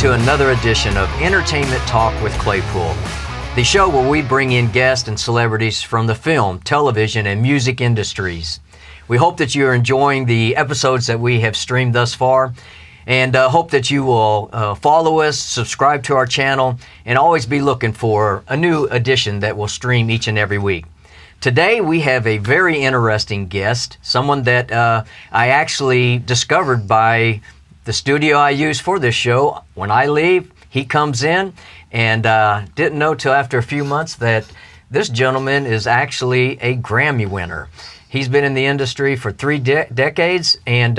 to another edition of Entertainment Talk with Claypool, the show where we bring in guests and celebrities from the film, television, and music industries. We hope that you're enjoying the episodes that we have streamed thus far, and hope that you will follow us, subscribe to our channel, and always be looking for a new edition that will stream each and every week. Today we have a very interesting guest, someone that I actually discovered by the studio I use for this show. When I leave, he comes in, and didn't know till after a few months that this gentleman is actually a Grammy winner. He's been in the industry for 3 decades, and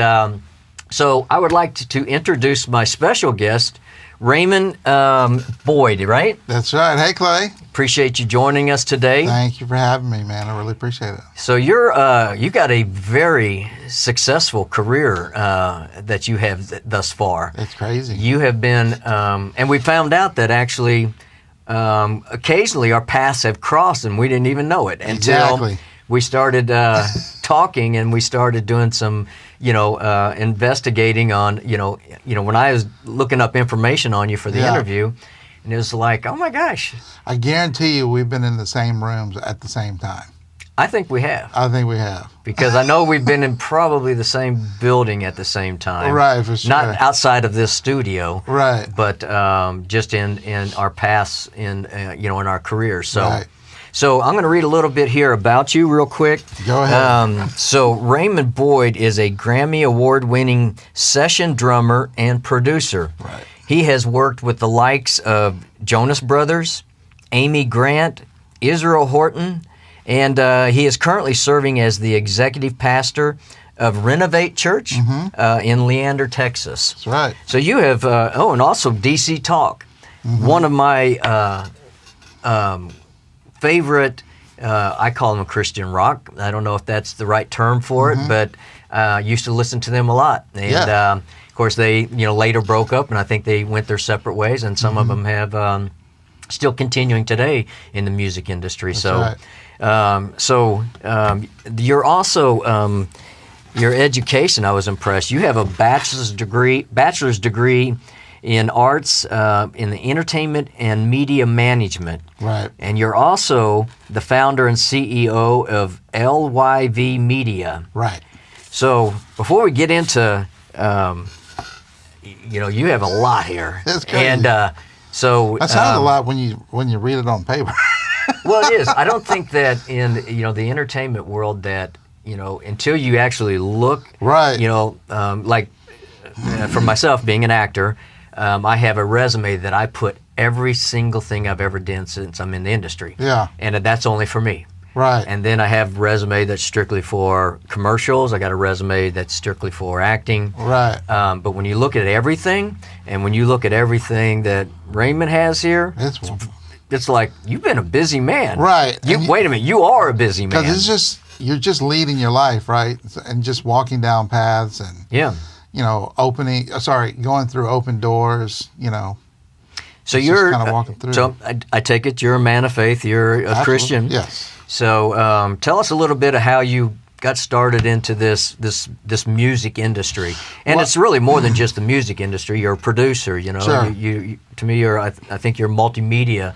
so I would like to introduce my special guest, Raymond Boyd, right? That's right. Hey, Clay. Appreciate you joining us today. Thank you for having me, man. I really appreciate it. So you got a very successful career that you have thus far. It's crazy. You have been, and we found out that actually occasionally our paths have crossed and we didn't even know it until we started talking, and we started doing some, investigating on, when I was looking up information on you for the interview, and it was like, oh my gosh. I guarantee you we've been in the same rooms at the same time. I think we have. I think we have. Because I know we've been in probably the same building at the same time. Right, for sure. Not outside of this studio. Right. But just in our paths, in our careers. So. Right. So I'm going to read a little bit here about you real quick. Go ahead. So Raymond Boyd is a Grammy Award-winning session drummer and producer. Right. He has worked with the likes of Jonas Brothers, Amy Grant, Israel Horton, and he is currently serving as the executive pastor of Renovate Church in Leander, Texas. That's right. So you have, and also DC Talk, one of my favorite, I call them Christian rock. I don't know if that's the right term for it, but I used to listen to them a lot. And of course, they later broke up, and I think they went their separate ways, and some of them have still continuing today in the music industry. That's right. You're also, your education, I was impressed. You have a bachelor's degree in arts, in the entertainment and media management. Right. And you're also the founder and CEO of LYV Media. Right. So before we get into, you have a lot here. That's crazy. And that sounds a lot when you read it on paper. Well, it is. I don't think that in the entertainment world that until you actually look, right. Like for myself being an actor. I have a resume that I put every single thing I've ever done since I'm in the industry. Yeah. And that's only for me. Right. And then I have a resume that's strictly for commercials. I got a resume that's strictly for acting. Right. But when you look at everything, and when you look at everything that Raymond has here, it's like, you've been a busy man. Right. Wait a minute, you are a busy man. Because you're just leading your life, right? And just walking down paths and going through open doors, So you're kind of walking through. So I take it you're a man of faith. You're a Christian. Yes. So tell us a little bit of how you got started into this music industry, and it's really more than just the music industry. You're a producer. Sure. You to me, I think you're multimedia.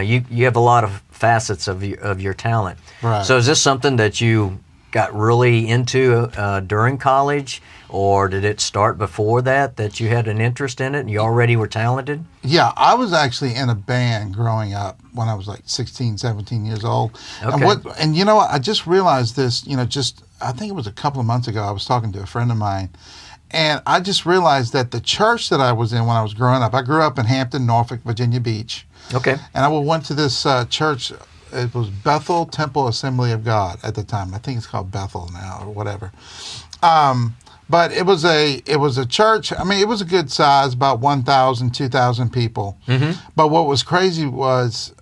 You have a lot of facets of your talent. Right. So is this something that you got really into during college, or did it start before that you had an interest in it and you already were talented? Yeah, I was actually in a band growing up when I was like 16, 17 years old. Okay. And you know what, I just realized this, I think it was a couple of months ago, I was talking to a friend of mine, and I just realized that the church that I was in when I was growing up, I grew up in Hampton, Norfolk, Virginia Beach. Okay. And I went to this church. It was Bethel Temple Assembly of God at the time. I think it's called Bethel now or whatever. But it was a church. I mean, it was a good size, about 1,000, 2,000 people. But what was crazy was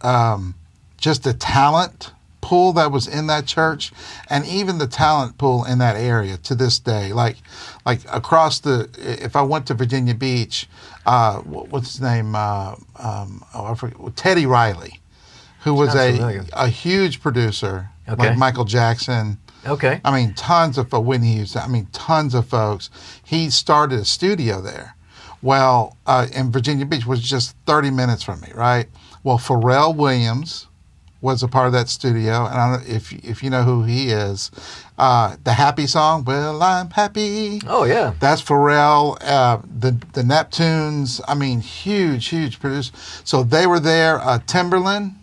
just the talent pool that was in that church, and even the talent pool in that area to this day. Like across if I went to Virginia Beach, what's his name? I forget. Teddy Riley, who was a huge producer, like Michael Jackson. Okay. I mean, tons of Whitney Houston. I mean, tons of folks. He started a studio there. Well, in Virginia Beach was just 30 minutes from me, right? Well, Pharrell Williams was a part of that studio, and I don't know if you know who he is. The Happy song, "Well, I'm Happy." Oh yeah, that's Pharrell. The Neptunes. I mean, huge producers. So they were there. Timberland.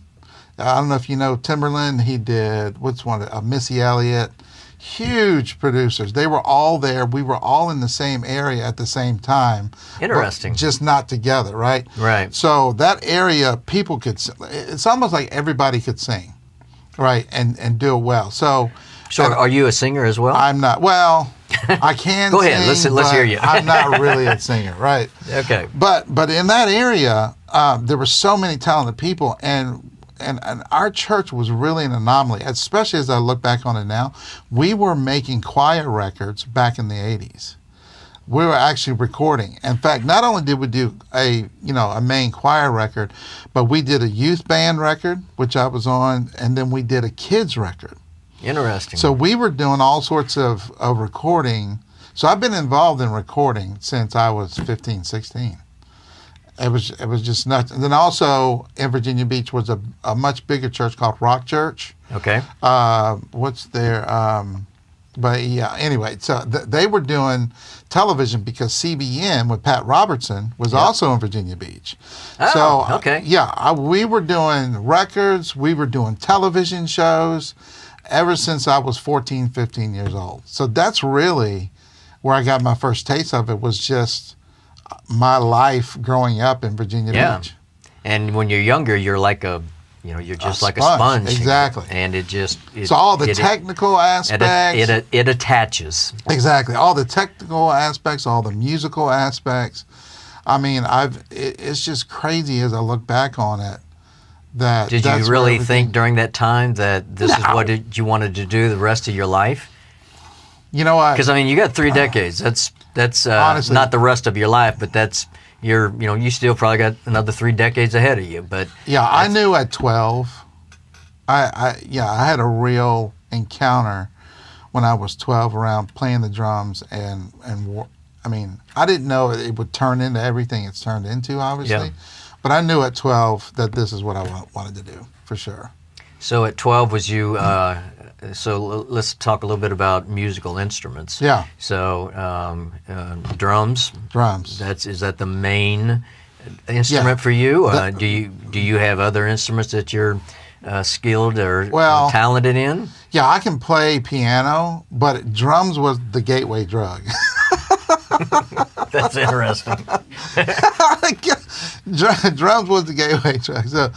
I don't know if you know Timberland. He did what's one? Missy Elliott. Huge producers. They were all there. We were all in the same area at the same time. Interesting. Just not together, right? Right. So that area, people could. It's almost like everybody could sing, right, and do it well. So are you a singer as well? I'm not. Well, I can. Go ahead. Sing, Let's hear you. I'm not really a singer, right? Okay. But in that area, there were so many talented people, and our church was really an anomaly, especially as I look back on it now. We were making choir records back in the 80s. We were actually recording. In fact, not only did we do a main choir record, but we did a youth band record, which I was on, and then we did a kids record. Interesting. So we were doing all sorts of recording. So I've been involved in recording since I was 15, 16. It was just nuts. And then also in Virginia Beach was a much bigger church called Rock Church. Okay. What's their but yeah, anyway, so they were doing television because CBN with Pat Robertson was also in Virginia Beach. Oh, okay. We were doing records, we were doing television shows ever since I was 14, 15 years old. So that's really where I got my first taste of it, was just my life growing up in Virginia Beach. And when you're younger, you're like you're just like a sponge. Exactly. And so all the technical aspects. It attaches. Exactly. All the technical aspects, all the musical aspects. I mean, it's just crazy as I look back on it. Did you really think during that time that this is what you wanted to do the rest of your life? You know what? Because I mean, you got 3 decades. That's honestly, not the rest of your life, but that's you still probably got another 3 decades ahead of you. But yeah, I knew at 12. I had a real encounter when I was 12 around playing the drums, and I mean, I didn't know it would turn into everything it's turned into, obviously. Yeah. But I knew at 12 that this is what I wanted to do, for sure. So at 12 was you, so let's talk a little bit about musical instruments. Yeah. So drums. Drums. Is that the main instrument for you? Do you have other instruments that you're skilled or talented in? Yeah, I can play piano, but drums was the gateway drug. That's interesting. Drums was the gateway drug. So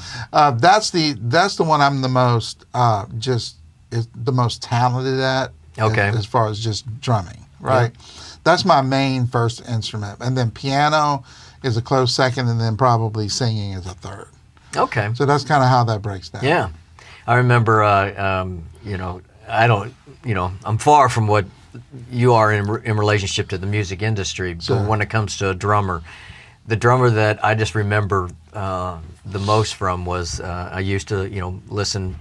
that's the one I'm the most the most talented at. Okay. As far as just drumming, right? Yeah. That's my main first instrument, and then piano is a close second, and then probably singing is a third. Okay. So that's kind of how that breaks down. Yeah, I remember. I'm far from what you are in relationship to the music industry, but when it comes to a drummer, the drummer that I just remember the most from was I used to listen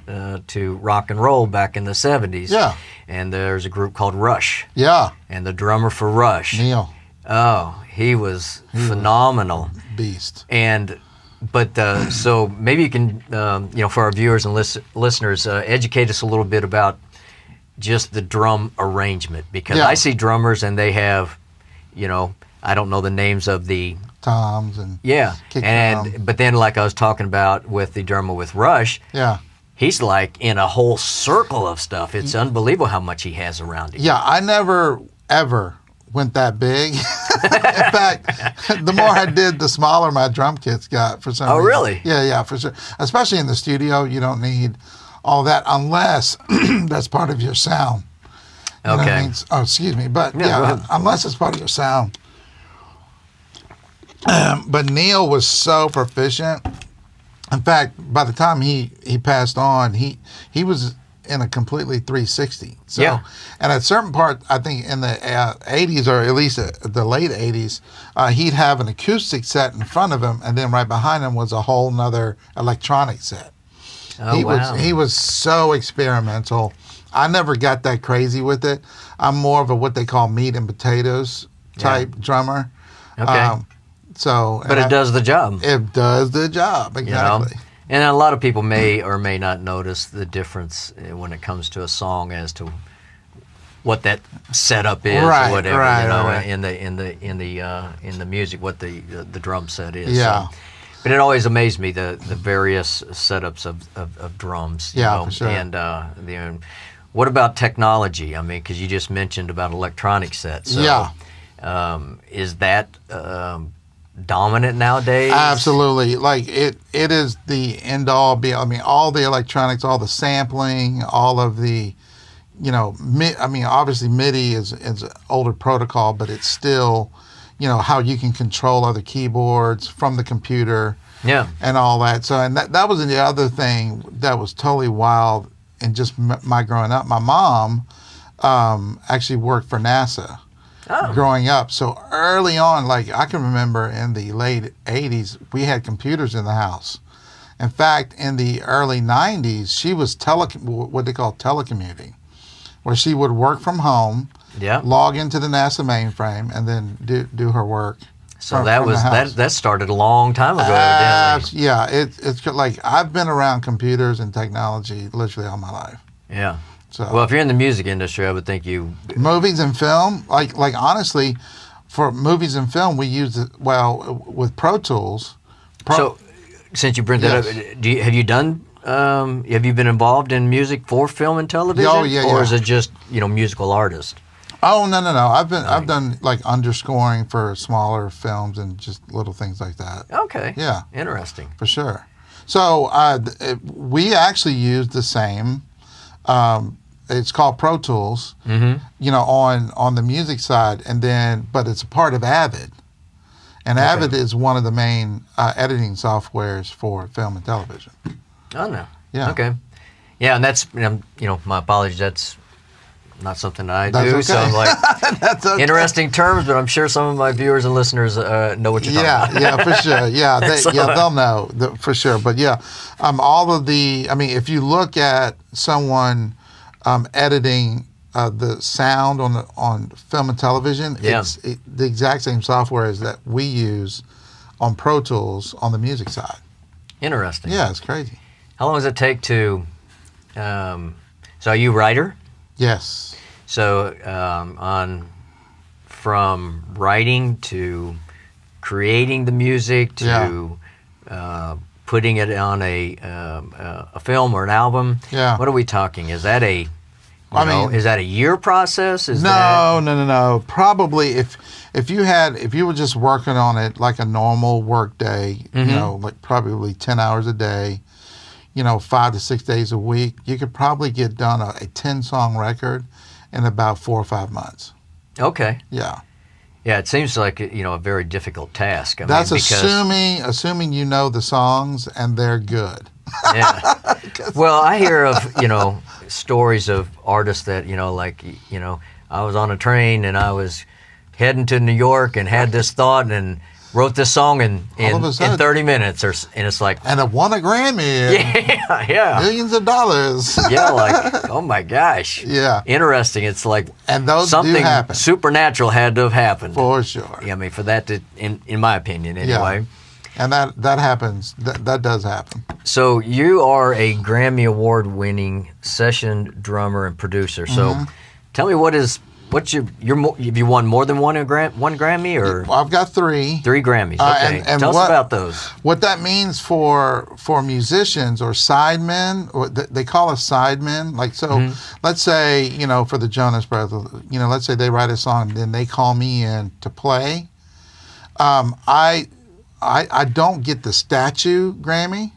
to rock and roll back in the 70s. Yeah. And there's a group called Rush. Yeah. And the drummer for Rush, Neil. Oh, he was phenomenal. Beast. But so maybe you can for our viewers and listeners educate us a little bit about just the drum arrangement, because I see drummers and they have, I don't know the names of the toms and kick drum. But then, like I was talking about with the drummer with Rush, he's like in a whole circle of stuff. It's unbelievable how much he has around him. Yeah, I never ever went that big. In fact, the more I did, the smaller my drum kits got for some reason. Oh, really? Yeah, for sure. Especially in the studio, you don't need all that unless that's part of your sound. You know what I mean? Oh, excuse me. But unless it's part of your sound. But Neil was so proficient. In fact, by the time he passed on, he was in a completely 360. So, and at a certain part, I think in the 80s, or at least the late 80s, he'd have an acoustic set in front of him, and then right behind him was a whole nother electronic set. Oh, he was so experimental. I never got that crazy with it. I'm more of a what they call meat and potatoes type drummer. Okay. So, but it does the job. It does the job, exactly. You know? And a lot of people may or may not notice the difference when it comes to a song as to what that setup is, Right, or whatever. right, you know, right. in the music, what the drum set is. Yeah. So, but it always amazed me the various setups of drums. You Yeah, know? for sure. And what about technology? I mean, because you just mentioned about electronic sets. So, Yeah. Is that dominant nowadays? Absolutely. Like it is the end all be. I mean, all the electronics, all the sampling, all of the, obviously MIDI is an older protocol, but it's still, how you can control other keyboards from the computer. Yeah. And all that. So, and that was the other thing that was totally wild in just my growing up. My mom actually worked for NASA. Oh. Growing up. So early on, like I can remember in the late 80s, we had computers in the house. In fact, in the early 90s, she was what they call telecommuting, where she would work from home, log into the NASA mainframe, and then do her work. So that started a long time ago, didn't it? Yeah, it's like I've been around computers and technology literally all my life. Yeah. So, well, if you're in the music industry, I would think you... Movies and film, like honestly, for movies and film, we use it, with Pro Tools. So, since you bring that up, have you done, have you been involved in music for film and television? Oh, yeah, Or is it just, musical artist? Oh, no. I've done like underscoring for smaller films and just little things like that. Okay. Yeah. Interesting. For sure. So, we actually use the same... it's called Pro Tools, on the music side, but it's a part of Avid, and Avid is one of the main editing softwares for film and television. Oh no. Yeah. Okay. Yeah, and that's my apologies. That's not something that I do. Okay. So I'm like, that's okay. Interesting terms, but I'm sure some of my viewers and listeners know what you're talking about. Yeah, for sure. Yeah, they'll know for sure. But yeah, all of the. I mean, if you look at someone editing the sound on film and television, it's the exact same software as that we use on Pro Tools on the music side. Interesting. Yeah, it's crazy. How long does it take to? So are you a writer? Yes. So from writing to creating the music to putting it on a film or an album. Yeah. What are we talking? Is that is that a year process? No. Probably if you were just working on it like a normal work day, like probably 10 hours a day, 5 to 6 days a week, you could probably get done a 10-song record in about 4 or 5 months. Okay. Yeah. Yeah, it seems like a very difficult task. That's assuming you know the songs and they're good. Yeah. Well, I hear of stories of artists that I was on a train and I was heading to New York and had this thought and wrote this song in 30 minutes, and it's like... And it won a Grammy. Yeah. Millions of dollars. Yeah, like, oh my gosh. Yeah. Interesting. It's like and those something do happen. Supernatural had to have happened. For sure. Yeah, I mean, for that to, in my opinion anyway. Yeah. And that happens. That does happen. So you are a Grammy Award-winning session drummer and producer. So tell me have you won more than one Grammy or? Well, I've got 3. 3 Grammys. Okay. And tell us about those. What that means for musicians or sidemen, or they call us sidemen. Like let's say for the Jonas Brothers, let's say they write a song, and then they call me in to play. I don't get the statue Grammy,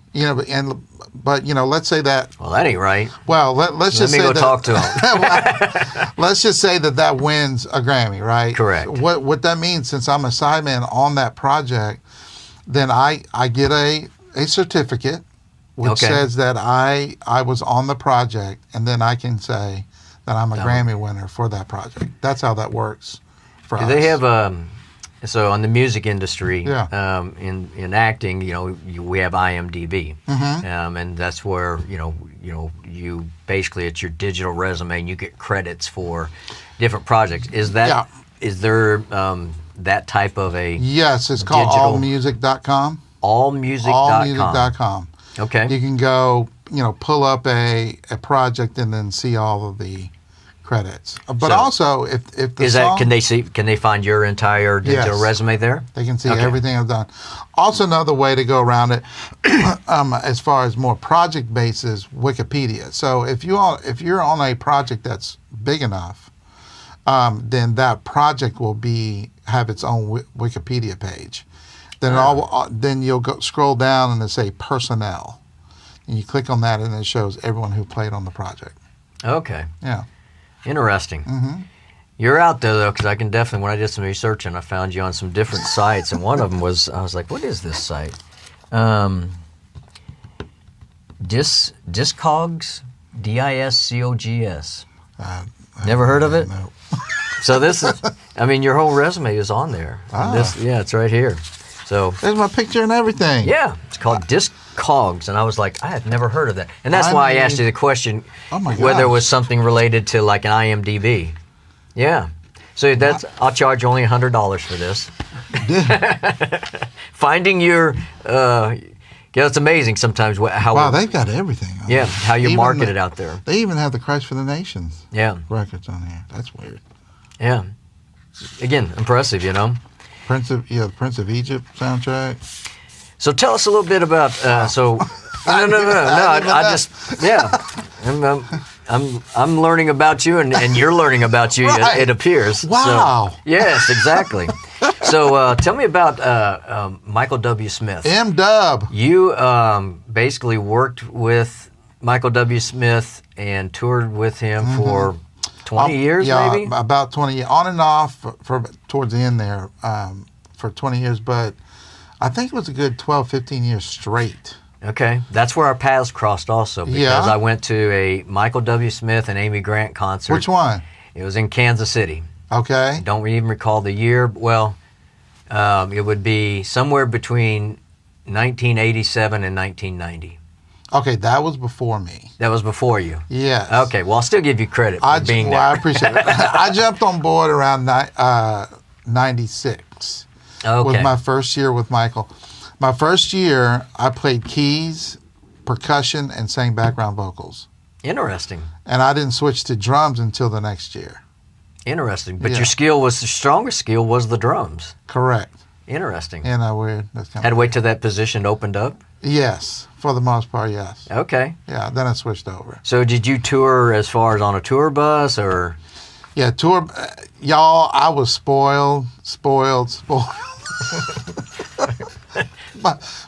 but let's say that. Well, that ain't right. Well, let's just say let me go talk to him. Let's just say that wins a Grammy, right? Correct. What that means, since I'm a sideman on that project, then I get a certificate which says that I was on the project, and then I can say that I'm a Grammy winner for that project. That's how that works for us. Do they have so on the music industry, Yeah. in acting, we have IMDb, and that's where you basically, it's your digital resume, and you get credits for different projects. Is that is there that type of a Yes, it's called digital- allmusic.com. allmusic.com. Allmusic.com. Okay. You can go, pull up a project and then see all of the credits. But So, also, if the Is song, that can they find your entire digital Yes. resume there? they can see Okay. everything I've done. Also, another way to go around it, as far as more project basis, Wikipedia. So if you're on a project that's big enough, then that project will have its own Wikipedia page. Then then you'll scroll down and it'll say personnel, and you click on that and it shows everyone who played on the project. Okay. Yeah. Interesting. You're out there, though, because I can definitely, when I did some research and I found you on some different sites, and one of them was, I was like, what is this site? Discogs? DISCOGS. Never heard of it? No. So this is, I mean, your whole resume is on there. Ah. Yeah, it's right here. So, There's my picture and everything. yeah, it's called Discogs, and I was like, I had never heard of that. And that's why I asked you the question, Oh my whether it gosh. was something related to like an IMDb. Yeah. So I'll charge you only $100 for this. Finding your, it's amazing sometimes how Wow, they've got everything. on yeah, there. how you Even market the- it out there. They even have the Christ for the Nations Yeah, records on here. That's weird. yeah. Again, impressive, Prince of Egypt soundtrack. So tell us a little bit about. No. I just I'm learning about you, and you're learning about you. Right. It appears. Wow. So, yes, exactly. So tell me about Michael W. Smith. M-Dub. You basically worked with Michael W. Smith and toured with him for 20 years, yeah, maybe? about 20 years. On and off for towards the end there for 20 years, but I think it was a good 12, 15 years straight. Okay. That's where our paths crossed also, because Yeah. I went to a Michael W. Smith and Amy Grant concert. Which one? It was in Kansas City. Okay. Don't even recall the year. Well, it would be somewhere between 1987 and 1990. Okay, that was before me. That was before you. Yes. Okay, well, I'll still give you credit for being there. I appreciate it. I jumped on board around 96. Okay. Was my first year with Michael. My first year, I played keys, percussion, and sang background vocals. Interesting. And I didn't switch to drums until the next year. Interesting. But Yeah. your strongest skill was the drums. Correct. Interesting. Isn't that weird? That's kind Had to wait till that position opened up? Yes, for the most part, yes. Okay. Yeah, then I switched over. So did you tour as far as on a tour bus or? Yeah, tour, y'all, I was spoiled.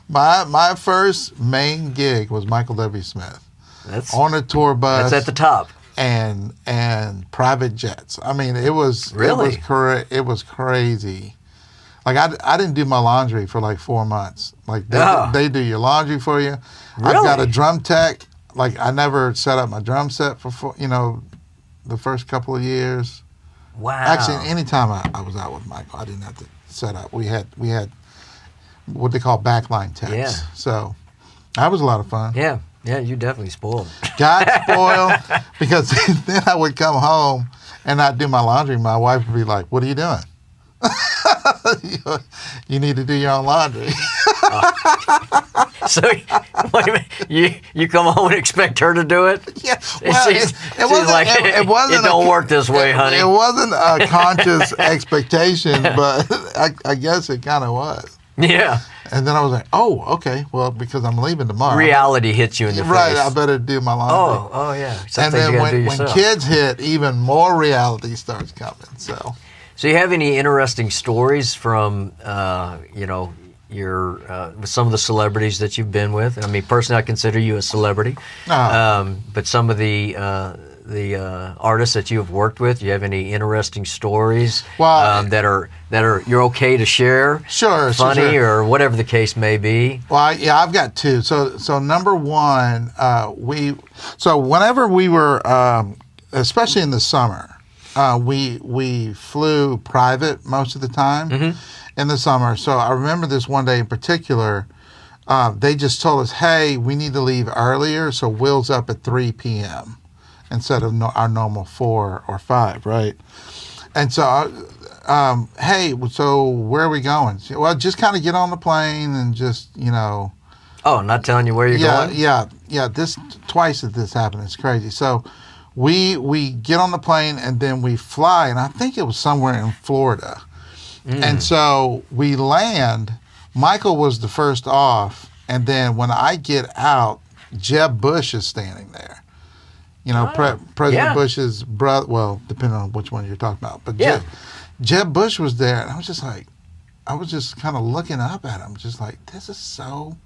my first main gig was Michael W. Smith That's on a tour bus. That's at the top. and private jets. I mean, it was Really? It was crazy. Like I didn't do my laundry for like 4 months. Like Oh. they do your laundry for you. I've got a Really? drum tech. Like I never set up my drum set for the first couple of years. Wow. Actually, anytime I was out with Michael, I didn't have to set up. We had what they call backline techs. Yeah. So that was a lot of fun. Yeah. Yeah, you definitely spoiled. Got spoiled because then I would come home and I'd do my laundry. My wife would be like, "What are you doing? You need to do your own laundry." So, wait a minute, you come home and expect her to do it? Yeah, She's like, it don't work this way, honey. It wasn't a conscious expectation, but I guess it kind of was. Yeah. And then I was like, "Oh, okay. Well, because I'm leaving tomorrow, Reality hits you in the right? face. I better do my laundry." Oh, yeah. Some And things you then gotta do when yourself. kids hit, even more reality starts coming. So So you have any interesting stories from, your with some of the celebrities that you've been with? I mean, personally, I consider you a celebrity. But some of the artists that you have worked with, do you have any interesting stories that are you're okay to share? Sure, funny sure. or whatever the case may be. Well, I've got two. So number one, whenever we were, especially in the summer, we flew private most of the time in the summer. So I remember this one day in particular. They just told us, "Hey, we need to leave earlier, so Will's up at 3 p.m. instead of our normal 4 or 5, right?" And so hey, so where are we going? Well, just kind of get on the plane and just, Oh, not telling you where you're going? Yeah. This twice that this happened. It's crazy. So we get on the plane and then we fly, and I think it was somewhere in Florida. And so we land. Michael was the first off, and then when I get out, Jeb Bush is standing there. President Bush's brother. Well, depending on which one you're talking about, but Jeb Bush was there, and I was just kind of looking up at him, just like, this is so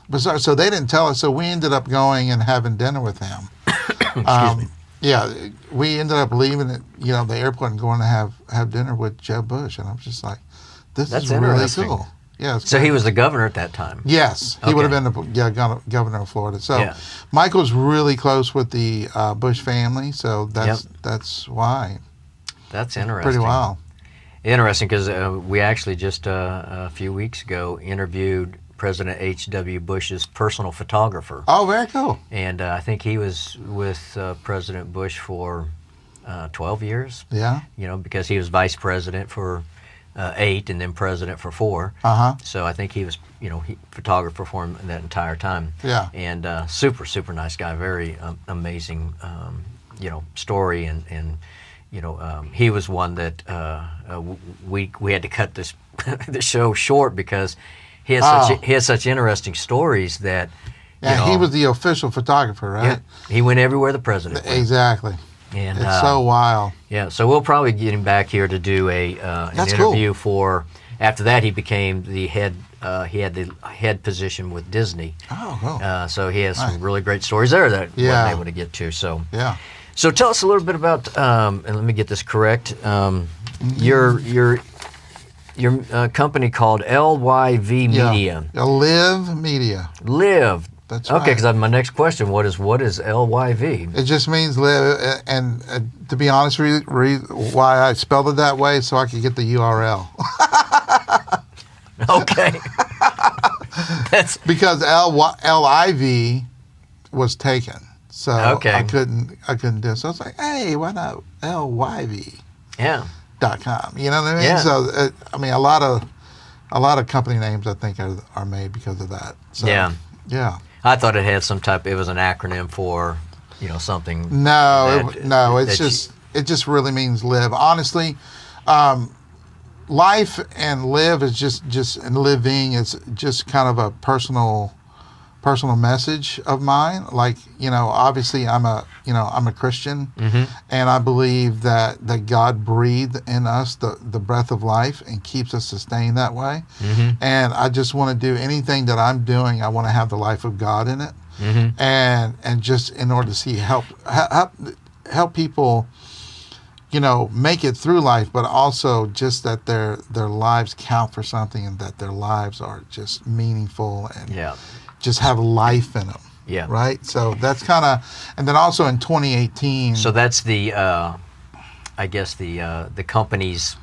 bizarre. So they didn't tell us. So we ended up going and having dinner with him. Excuse me. Yeah, we ended up leaving at the airport and going to have dinner with Jeb Bush, and I was just like, this is really cool. Yeah. So he was the governor at that time. Yes, he would have been the governor of Florida. So Michael's really close with the Bush family, so that's why. That's interesting. Pretty wild. Interesting, because we actually just a few weeks ago interviewed President H.W. Bush's personal photographer. Oh, very cool. And I think he was with President Bush for 12 years. Yeah. Because he was vice president for 8 and then president for 4. So I think he was, photographer for him that entire time. Yeah. And super, super nice guy. Very amazing, story. And he was one that we had to cut this the show short because he has such interesting stories that. Yeah, he was the official photographer, right? Yeah, he went everywhere the president went. Exactly. And it's so wild. Yeah, so we'll probably get him back here to do an interview for. After that, he became the head. He had the head position with Disney. Oh, cool. So he has some really great stories there that we weren't able to get to. So So tell us a little bit about. And let me get this correct. Your company called LYV Media. Live Media. Live. That's right. Okay, because my next question, what is LYV? It just means live, and to be honest, why I spelled it that way, so I could get the URL. Okay. That's because LIV was taken, so I couldn't do it. So I was like, hey, why not LYV? Yeah. .com. You know what I mean? Yeah. So a lot of company names I think are made because of that. So, yeah. I thought it had some type. It was an acronym for, something. No, it just really means live. Honestly, life and live is just and living is just kind of a personal message of mine. Like, obviously I'm a Christian, and I believe that God breathed in us the breath of life and keeps us sustained that way. And I just want to do anything that I'm doing. I want to have the life of God in it, and just in order to see help people, make it through life, but also just that their lives count for something and that their lives are just meaningful and just have life in them. Yeah. Right? So that's kind of, and then also in 2018. So that's the, I guess the company's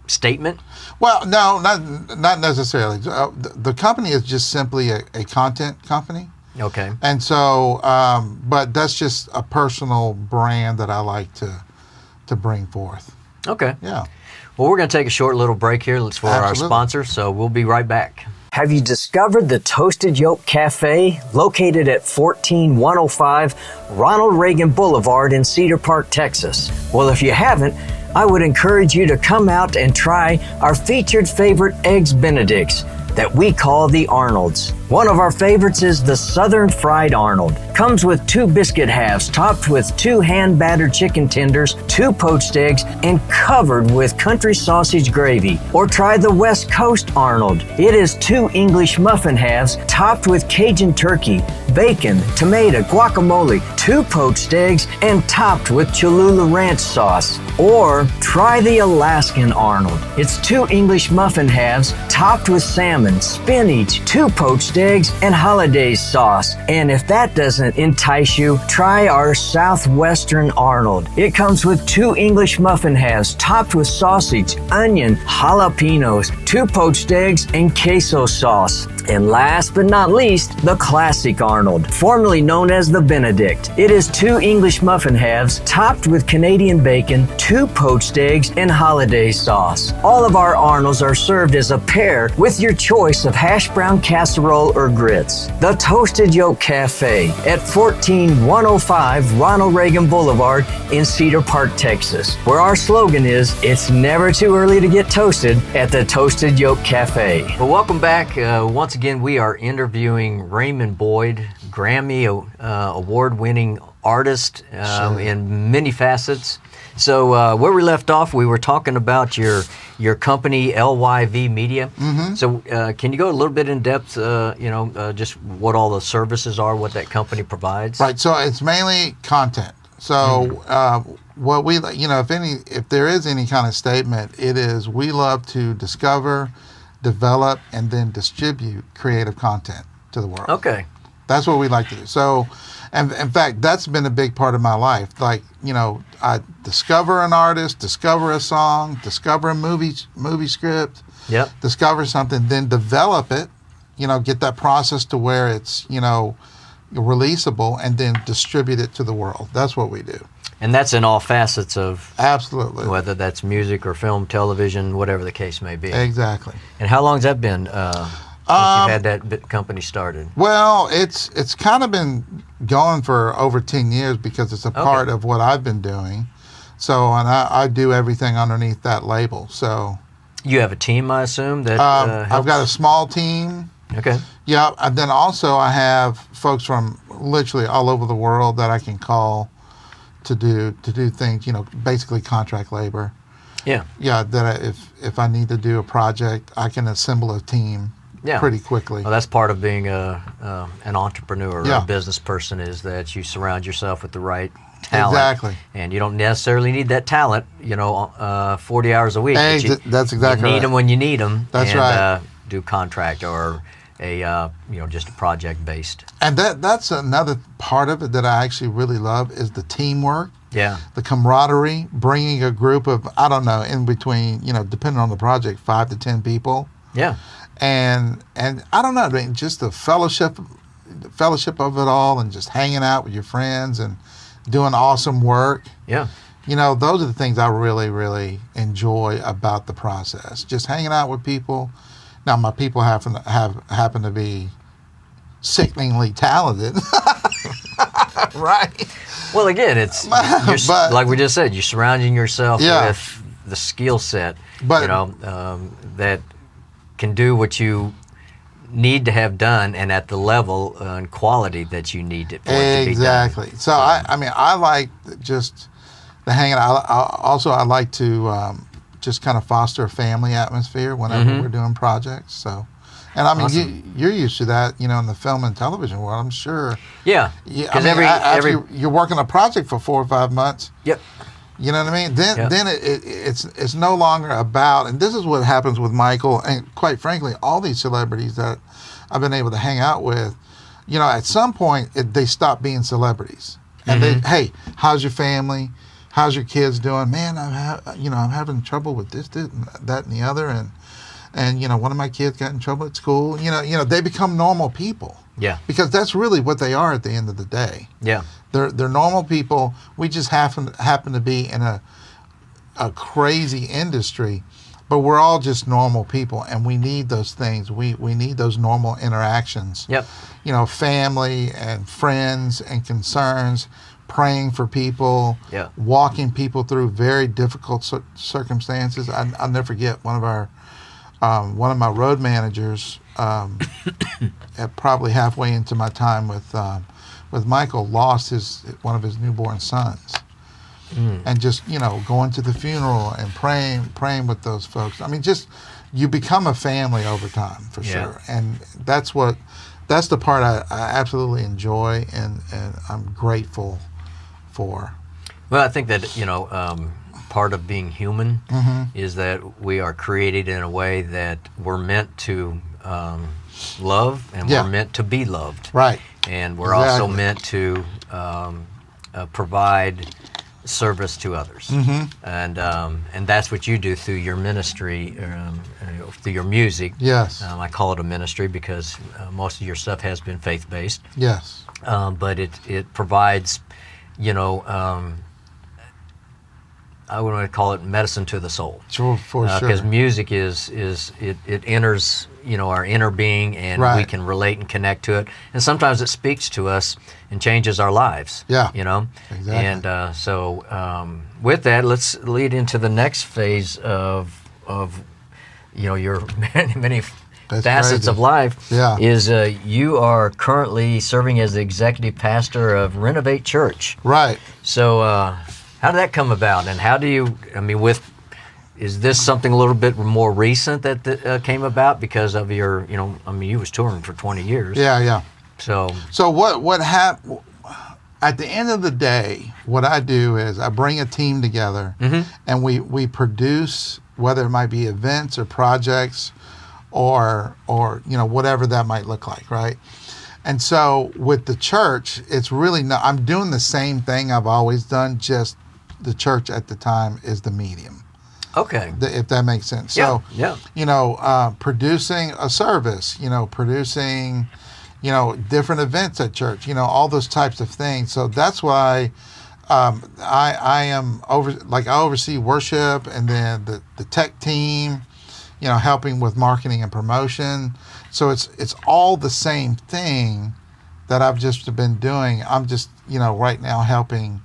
statement? Well, no, not necessarily. The company is just simply a content company. Okay. And so, but that's just a personal brand that I like to bring forth. Okay. Yeah. Well, we're going to take a short little break here. Let's for our sponsor. So we'll be right back. Have you discovered the Toasted Yolk Cafe, located at 14105 Ronald Reagan Boulevard in Cedar Park, Texas? Well, if you haven't, I would encourage you to come out and try our featured favorite Eggs Benedicts that we call the Arnolds. One of our favorites is the Southern Fried Arnold. Comes with 2 biscuit halves topped with 2 hand-battered chicken tenders, 2 poached eggs, and covered with country sausage gravy. Or try the West Coast Arnold. It is 2 English muffin halves topped with Cajun turkey, bacon, tomato, guacamole, 2 poached eggs, and topped with Cholula Ranch sauce. Or try the Alaskan Arnold. It's 2 English muffin halves topped with salmon, spinach, 2 poached eggs, and hollandaise sauce. And if that doesn't entice you, try our Southwestern Arnold. It comes with 2 English muffin halves topped with sausage, onion, jalapenos, 2 poached eggs, and queso sauce. And last but not least, the Classic Arnold, formerly known as the Benedict. It is 2 English muffin halves topped with Canadian bacon, 2 poached eggs, and hollandaise sauce. All of our Arnolds are served as a pair with your choice of hash brown casserole or grits. The Toasted Yolk Cafe at 14105 Ronald Reagan Boulevard in Cedar Park, Texas, where our slogan is, "It's never too early to get toasted at the Toasted Yolk Cafe." Well, welcome back. Once again, we are interviewing Raymond Boyd, Grammy award-winning artist in many facets. So where we left off, we were talking about your company, LYV Media. Mm-hmm. So can you go a little bit in depth, just what all the services are, what that company provides? Right. So it's mainly content. So what we, if there is any kind of statement, it is we love to discover, develop, and then distribute creative content to the world. Okay. That's what we like to do. So, and in fact, that's been a big part of my life. Like, I discover an artist, discover a song, discover a movie script, discover something, then develop it, get that process to where it's, releasable, and then distribute it to the world. That's what we do. And that's in all facets of... Absolutely. Whether that's music or film, television, whatever the case may be. Exactly. And how long has that been since you've had that company started? Well, it's kind of been going for over 10 years because it's a part of what I've been doing. So, and I do everything underneath that label. So... You have a team, I assume, that I've got a small team. Okay. Yeah, and then also I have folks from literally all over the world that I can call to do things, basically contract labor. Yeah. Yeah, that if I need to do a project, I can assemble a team pretty quickly. Well, that's part of being an entrepreneur or a business person, is that you surround yourself with the right talent. Exactly. And you don't necessarily need that talent, 40 hours a week. That's exactly you need right. them when you need them. That's right. Do contract or just a project based. And that's another part of it that I actually really love is the teamwork. Yeah. The camaraderie, bringing a group of, I don't know, in between, depending on the project, 5 to 10 people. Yeah. And I don't know, just the fellowship of it all, and just hanging out with your friends and doing awesome work. Yeah. Those are the things I really, really enjoy about the process. Just hanging out with people. Now, my people happen to be sickeningly talented, right? Well, again, it's like we just said, you're surrounding yourself with the skill set, that can do what you need to have done, and at the level and quality that you need it for it to be done. Exactly. So I like just the hanging out. I like to just kind of foster a family atmosphere whenever we're doing projects. So, and awesome. You're used to that, in the film and television world, I'm sure. Yeah. Because you're working a project for 4 or 5 months. Yep. You know what I mean? Then it's no longer about, and this is what happens with Michael, and quite frankly, all these celebrities that I've been able to hang out with. At some point they stop being celebrities, and hey, how's your family? How's your kids doing? Man, I'm having trouble with this, that, and the other, and one of my kids got in trouble at school. They become normal people. Yeah. Because that's really what they are at the end of the day. Yeah. They're normal people. We just happen to be in a crazy industry, but we're all just normal people, and we need those things. We need those normal interactions. Yep. Family and friends and concerns. Praying for people, walking people through very difficult circumstances. I'll never forget one of my road managers. At probably halfway into my time with Michael, lost one of his newborn sons, and just going to the funeral and praying with those folks. I mean, just you become a family over time for sure, and that's the part I absolutely enjoy, and I'm grateful for. Well, I think that part of being human is that we are created in a way that we're meant to love, and we're meant to be loved. Right. And we're also meant to provide service to others. And that's what you do through your ministry, through your music. Yes. I call it a ministry because most of your stuff has been faith-based. Yes. But it provides, I would want to call it medicine to the soul. Sure, for sure. Because music it enters, our inner being, and we can relate and connect to it. And sometimes it speaks to us and changes our lives. Yeah. Exactly. And so with that, let's lead into the next phase of your many facets of life. Yeah. Is you are currently serving as the executive pastor of Renovate Church. Right. So how did that come about, and how do you? Is this something a little bit more recent that came about because of your? You was touring for 20 years. Yeah. So what happened? At the end of the day, what I do is I bring a team together, and we produce, whether it might be events or projects, or whatever that might look like, right? And so with the church, it's really not. I'm doing the same thing I've always done. Just the church at the time is the medium. Okay. If that makes sense. Yeah. So producing a service, producing, different events at church, all those types of things. So that's why I am I oversee worship, and then the tech team, helping with marketing and promotion. So it's all the same thing that I've just been doing. I'm just, right now helping,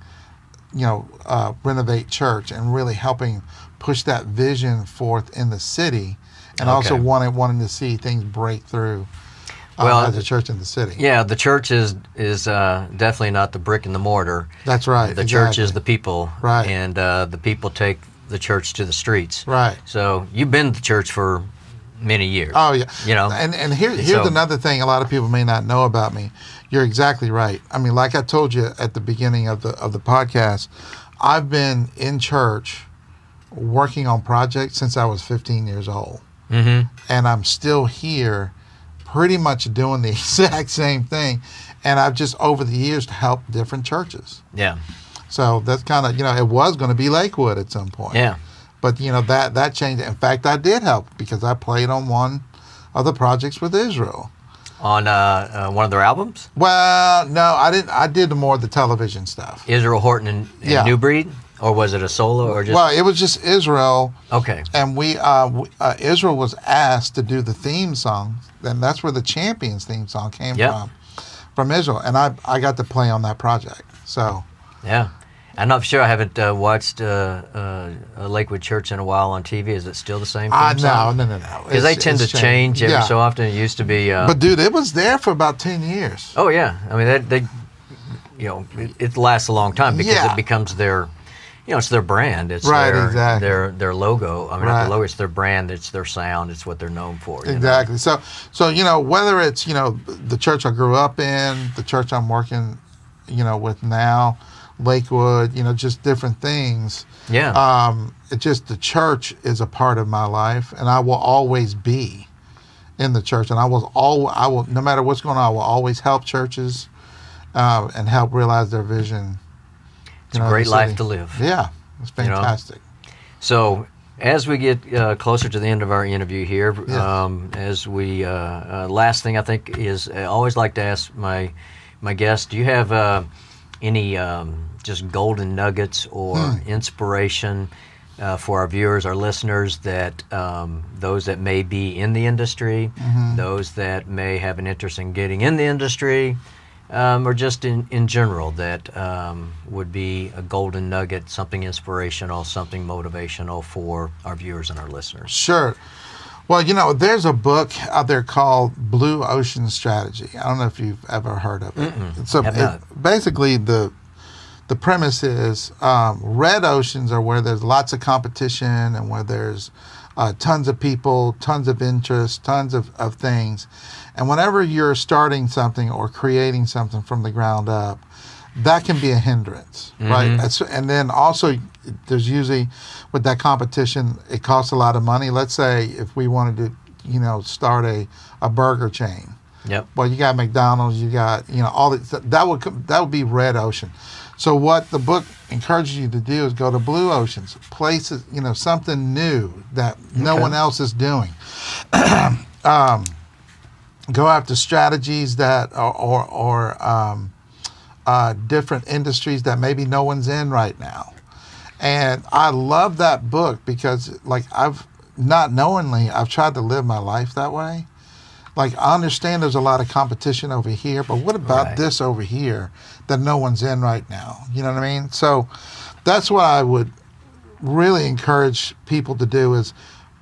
Renovate Church and really helping push that vision forth in the city, and also wanting to see things break through as a church in the city. Yeah, the church is definitely not the brick and the mortar. That's right. The church is the people. Right. And the people take the church to the streets. Right. So you've been to church for many years. Oh yeah. And here's another thing a lot of people may not know about me. You're exactly right. Like I told you at the beginning of the podcast, I've been in church working on projects since I was 15 years old. And I'm still here pretty much doing the exact same thing. And I've just over the years helped different churches. Yeah. So that's kind of, it was going to be Lakewood at some point. Yeah. But, that changed. In fact, I did help because I played on one of the projects with Israel. On one of their albums? Well, no, I didn't. I did more of the television stuff. Israel Horton and New Breed? Or was it a solo? Or just? Well, it was just Israel. Okay. And Israel was asked to do the theme song. And that's where the Champions theme song came from Israel. And I got to play on that project. So. Yeah. I'm not sure. I haven't watched Lakewood Church in a while on TV. Is it still the same theme song? No. Because they tend to change every so often. It used to be. But dude, it was there for about 10 years. Oh yeah. they it lasts a long time because it becomes their, it's their brand. It's their logo. Not the logo. It's their brand. It's their sound. It's what they're known for. Exactly. So whether it's the church I grew up in, the church I'm working, with now. Lakewood, just different things. Yeah. It just the church is a part of my life, and I will always be in the church. And I will no matter what's going on, I will always help churches and help realize their vision. It's a great life to live. Yeah, it's fantastic. So as we get closer to the end of our interview here, as we last thing I think is I always like to ask my guests, do you have any just golden nuggets or inspiration for our viewers, our listeners, that those that may be in the industry, those that may have an interest in getting in the industry, or just in general, that would be a golden nugget, something inspirational, something motivational for our viewers and our listeners? Sure. Well, there's a book out there called Blue Ocean Strategy. I don't know if you've ever heard of it. So basically the premise is red oceans are where there's lots of competition and where there's tons of people, tons of interest, tons of things. And whenever you're starting something or creating something from the ground up, that can be a hindrance, right? And then also there's usually with that competition, it costs a lot of money. Let's say if we wanted to, start a burger chain. Yep. Well, you got McDonald's, you got, all that would be red ocean. So what the book encourages you to do is go to blue oceans, places, something new that no one else is doing. Go after strategies that or different industries that maybe no one's in right now. And I love that book because, like, I've tried to live my life that way. Like, I understand there's a lot of competition over here, but what about this over here that no one's in right now? You know what I mean? So that's what I would really encourage people to do is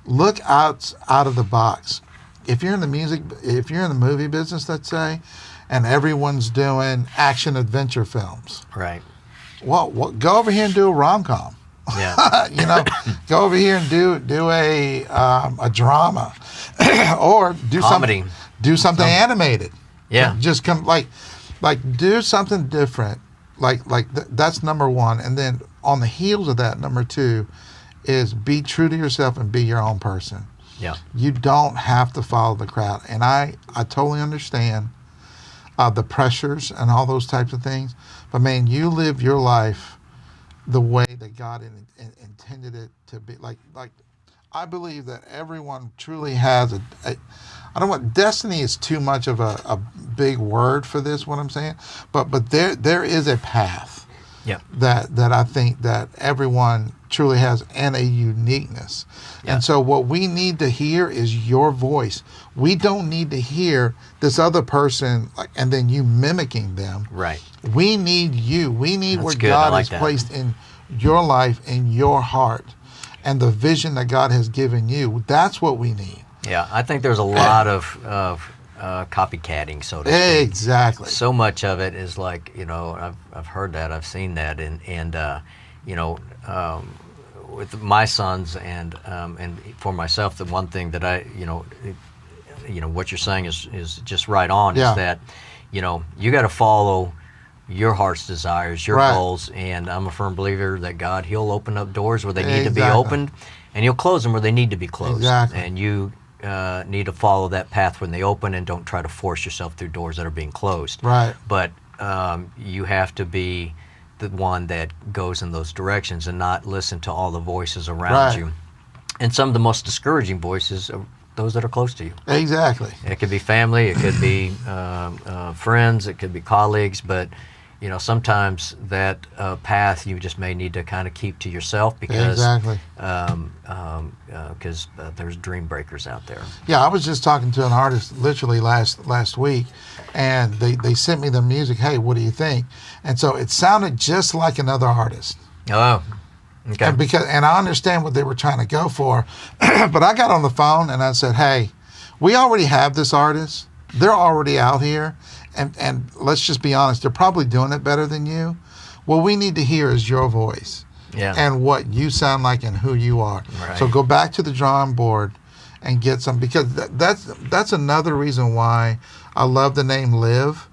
look out of the box. If you're in the movie business, let's say, and everyone's doing action adventure films. Right. Well, go over here and do a rom-com. Yeah. Go over here and do a drama, or do comedy. Something animated. Yeah. Just come like do something different. That's number one, and then on the heels of that, number two is be true to yourself and be your own person. Yeah. You don't have to follow the crowd, and I totally understand the pressures and all those types of things. But man, you live your life the way that God intended it to be. Like I believe that everyone truly has I don't want destiny is too much of a big word for this. What I'm saying, but there is a path. Yeah. That I think that everyone truly has, and a uniqueness. Yeah. And so what we need to hear is your voice. We don't need to hear this other person and then you mimicking them. Right. We need you. We need what good. God like has placed in your life, in your heart, and the vision that God has given you. That's what we need. Yeah, I think there's a lot of copycatting, so to speak. Exactly. So much of it is like, I've heard that, I've seen that, and with my sons and for myself, the one thing that I, what you're saying is just right on. Yeah. Is that, you got to follow your heart's desires, your goals, and I'm a firm believer that God, He'll open up doors where they need to be opened, and He'll close them where they need to be closed. Exactly. And you need to follow that path when they open, and don't try to force yourself through doors that are being closed. Right. But you have to be the one that goes in those directions and not listen to all the voices around you. And some of the most discouraging voices are those that are close to you. Exactly. It could be family, it could be friends, it could be colleagues, but sometimes that path you just may need to kind of keep to yourself because there's dream breakers out there. Yeah, I was just talking to an artist literally last week, and they sent me the music. Hey, what do you think? And so it sounded just like another artist. Oh, okay. And I understand what they were trying to go for, but I got on the phone and I said, hey, we already have this artist. They're already out here. And let's just be honest, they're probably doing it better than you. What we need to hear is your voice and what you sound like and who you are. Right. So go back to the drawing board and get some, because that's another reason why I love the name Live,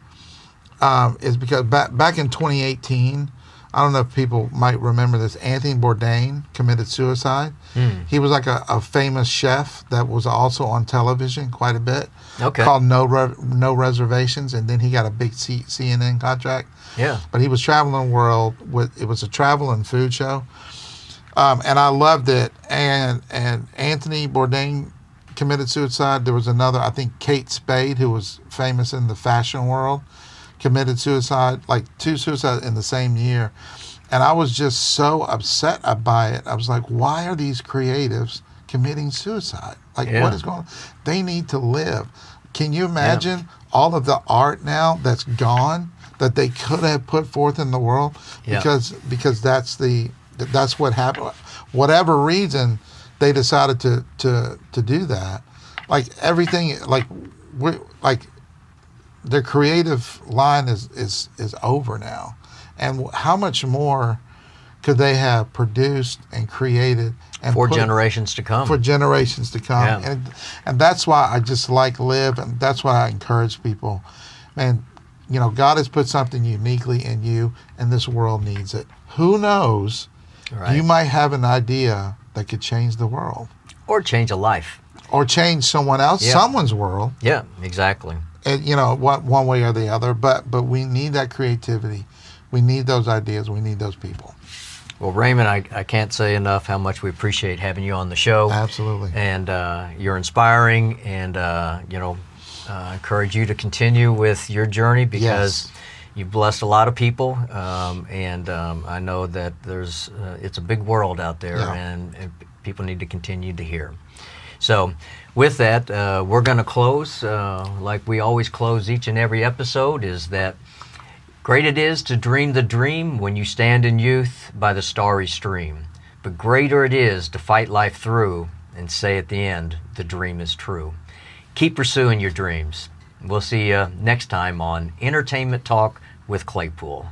is because back in 2018, I don't know if people might remember this, Anthony Bourdain committed suicide. He was like a famous chef that was also on television quite a bit. Okay. Called No Reservations, and then he got a big CNN contract. Yeah. But he was traveling the world it was a travel and food show, and I loved it. And Anthony Bourdain committed suicide. There was another, I think Kate Spade, who was famous in the fashion world, committed suicide, like 2 suicides in the same year. And I was just so upset by it. I was like, why are these creatives committing suicide? Like, what is going on? They need to live. Can you imagine all of the art now that's gone that they could have put forth in the world? Because that's what happened. Whatever reason they decided to do that. Like everything, their creative line is over now. And how much more could they have produced and created and for generations to come? For generations to come. Yeah. And that's why I just like Live, and that's why I encourage people. Man, God has put something uniquely in you, and this world needs it. Who knows? Right. You might have an idea that could change the world. Or change a life. Or change someone's world. Yeah, exactly. And one way or the other. But we need that creativity. We need those ideas. We need those people. Well, Raymond, I can't say enough how much we appreciate having you on the show. Absolutely. And you're inspiring, and I encourage you to continue with your journey because you've blessed a lot of people, and I know that it's a big world out there, and people need to continue to hear. So with that, we're going to close like we always close each and every episode, is that great it is to dream the dream when you stand in youth by the starry stream, but greater it is to fight life through and say at the end, the dream is true. Keep pursuing your dreams. We'll see you next time on Entertainment Talk with Claypool.